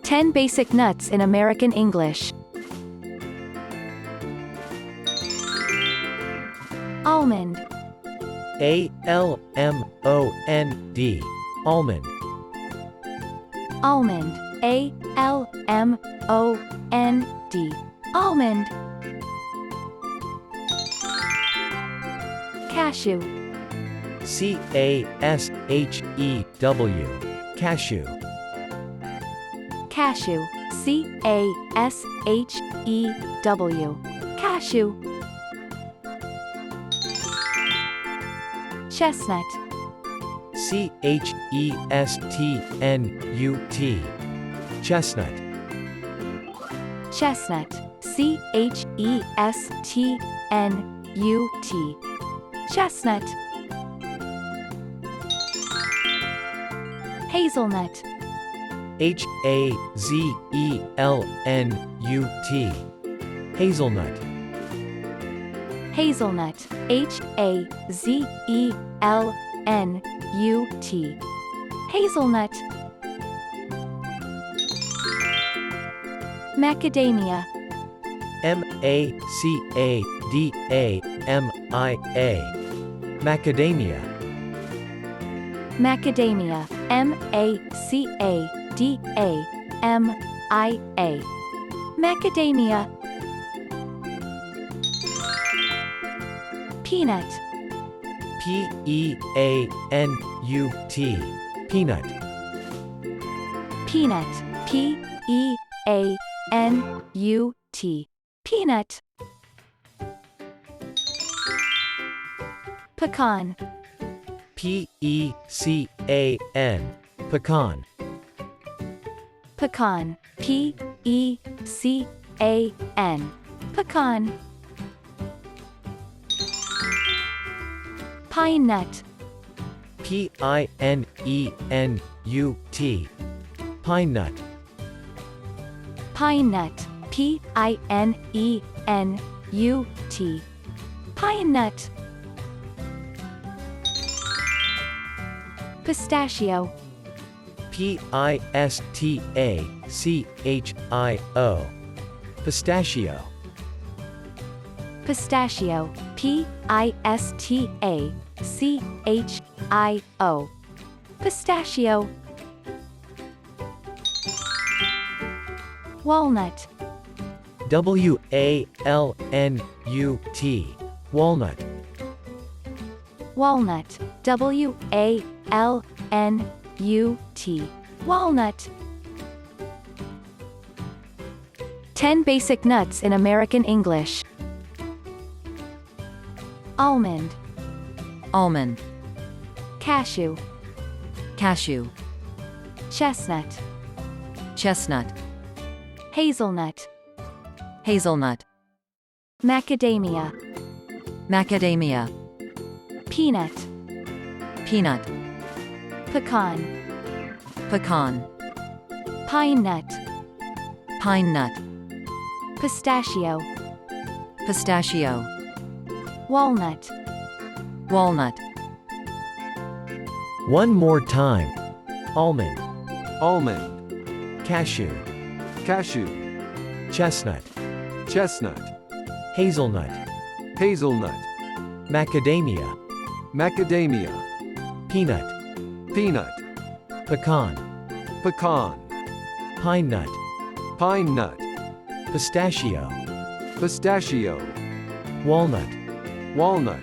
10 basic nuts in American English. Almond. A-L-M-O-N-D. Almond. Almond. A-L-M-O-N-D. Almond. Cashew. C-A-S-H-E-W. Cashew. Cashew. C-A-S-H-E-W. Cashew. Chestnut. C-H-E-S-T-N-U-T. Chestnut. Chestnut. C-H-E-S-T-N-U-T. Chestnut. Hazelnut. H-A-Z-E-L-N-U-T. Hazelnut. Hazelnut. H-A-Z-E-L-N-U-T. Hazelnut. Macadamia. M-A-C-A-D-A-M-I-A. Macadamia. Macadamia. M-A-C-A-D-A-M-I-A. Macadamia. Peanut. P-E-A-N-U-T. Peanut. Peanut. P-E-A-N-U-T. Peanut. Pecan. P-E-C-A-N. Pecan. Pecan. P-E-C-A-N. Pecan. Pine nut. P-I-N-E-N-U-T. Pine nut. Pine nut. P-I-N-E-N-U-T. Pine nut. Pistachio. P-I-S-T-A-C-H-I-O. Pistachio. Pistachio. P-I-S-T-A-C-H-I-O. Pistachio. Walnut. W-A-L-N-U-T. Walnut. Walnut. W-A-L-N-U-T. Walnut. 10 basic nuts in American English. Almond. Almond. Cashew. Cashew. Chestnut. Chestnut. Hazelnut. Hazelnut. Macadamia. Macadamia. Peanut. Peanut. Pecan. Pecan. Pine nut. Pine nut. Pistachio. Pistachio. Walnut. Walnut. One more time. Almond. Almond. Cashew. Cashew. Chestnut. Chestnut. Hazelnut. Hazelnut. Macadamia. Macadamia. Peanut. Peanut. Pecan. Pecan. Pine nut. Pine nut. Pistachio. Pistachio. Walnut. Walnut.